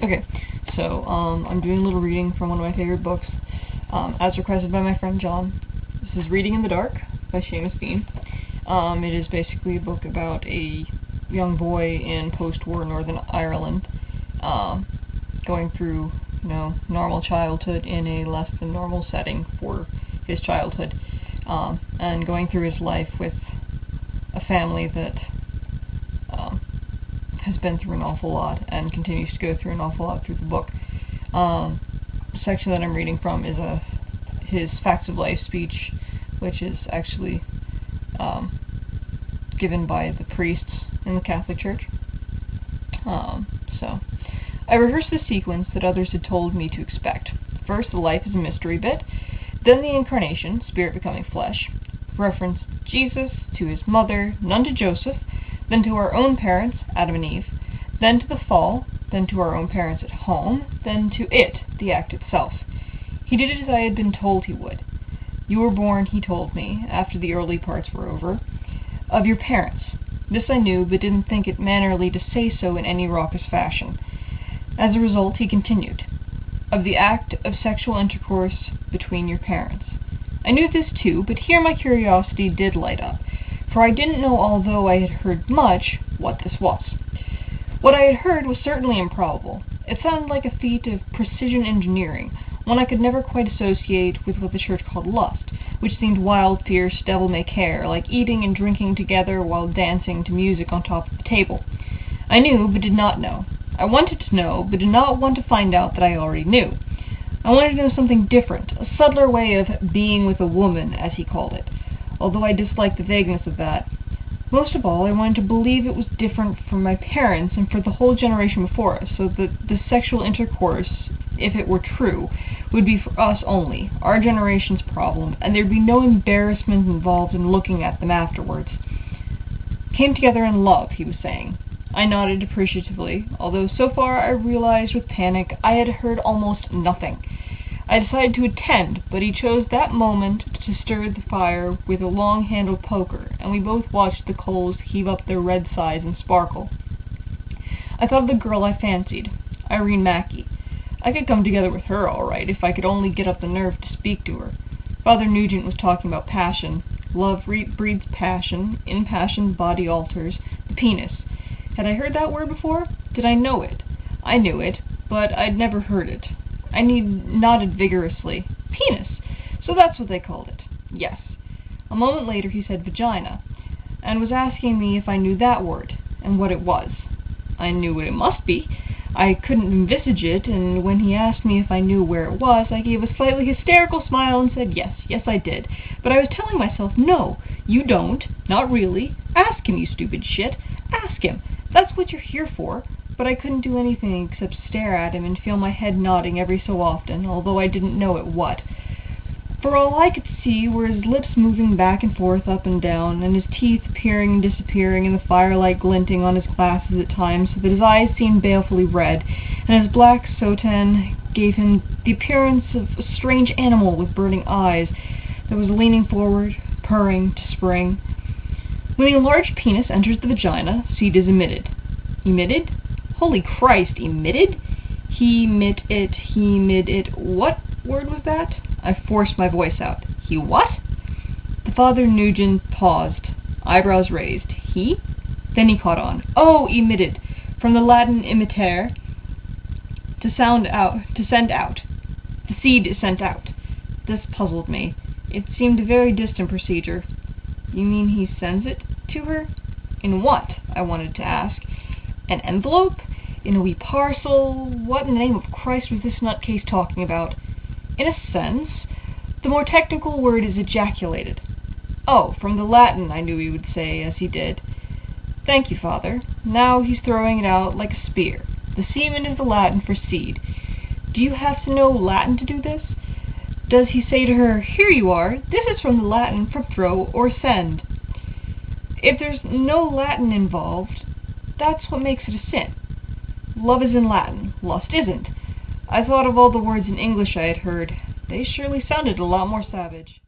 Okay, so I'm doing a little reading from one of my favorite books, as requested by my friend John. This is Reading in the Dark by Seamus Deane. It is basically a book about a young boy in post-war Northern Ireland, going through, normal childhood in a less than normal setting for his childhood, and going through his life with a family that has been through an awful lot and continues to go through an awful lot through the book. The section that I'm reading from is his Facts of Life speech, which is actually given by the priests in the Catholic Church. So, I rehearsed the sequence that others had told me to expect. First, the life is a mystery bit, then the incarnation, spirit becoming flesh, reference Jesus to his mother, none to Joseph, then to our own parents, Adam and Eve, then to the fall, then to our own parents at home, then to it, the act itself. He did it as I had been told he would. You were born, he told me, after the early parts were over, of your parents. This I knew, but didn't think it mannerly to say so in any raucous fashion. As a result, he continued, of the act of sexual intercourse between your parents. I knew this too, but here my curiosity did light up, for I didn't know, although I had heard much, what this was. What I had heard was certainly improbable. It sounded like a feat of precision engineering, one I could never quite associate with what the Church called lust, which seemed wild, fierce, devil-may-care, like eating and drinking together while dancing to music on top of the table. I knew, but did not know. I wanted to know, but did not want to find out that I already knew. I wanted to know something different, a subtler way of being with a woman, as he called it, although I disliked the vagueness of that. Most of all, I wanted to believe it was different from my parents and for the whole generation before us, so that the sexual intercourse, if it were true, would be for us only, our generation's problem, and there'd be no embarrassment involved in looking at them afterwards. Came together in love, he was saying. I nodded appreciatively, although so far I realized with panic I had heard almost nothing. I decided to attend, but he chose that moment to stir the fire with a long-handled poker, and we both watched the coals heave up their red sides and sparkle. I thought of the girl I fancied, Irene Mackey. I could come together with her all right, if I could only get up the nerve to speak to her. Father Nugent was talking about passion. Love breeds passion, impassioned body alters, the penis. Had I heard that word before? Did I know it? I knew it, but I'd never heard it. I nodded vigorously. Penis! So that's what they called it. Yes. A moment later he said vagina, and was asking me if I knew that word, and what it was. I knew what it must be. I couldn't envisage it, and when he asked me if I knew where it was, I gave a slightly hysterical smile and said yes I did. But I was telling myself, no, you don't, not really. Ask him, you stupid shit. Ask him. That's what you're here for. But I couldn't do anything except stare at him and feel my head nodding every so often, although I didn't know at what. For all I could see were his lips moving back and forth, up and down, and his teeth appearing and disappearing, and the firelight glinting on his glasses at times, so that his eyes seemed balefully red, and his black soutane gave him the appearance of a strange animal with burning eyes that was leaning forward, purring, to spring. When a large penis enters the vagina, seed is emitted. Emitted? Holy Christ, emitted? He emit it. What word was that? I forced my voice out. He what? The Father Nugent paused, eyebrows raised. He? Then he caught on. Oh, emitted. From the Latin imitere, to send out. The seed is sent out. This puzzled me. It seemed a very distant procedure. You mean he sends it to her? In what? I wanted to ask. An envelope? In a wee parcel? What in the name of Christ was this nutcase talking about? In a sense. The more technical word is ejaculated. Oh, from the Latin, I knew he would say, as he did. Thank you, Father. Now he's throwing it out like a spear. The semen is the Latin for seed. Do you have to know Latin to do this? Does he say to her, here you are, this is from the Latin for throw or send? If there's no Latin involved, that's what makes it a sin. Love is in Latin, lust isn't. I thought of all the words in English I had heard. They surely sounded a lot more savage.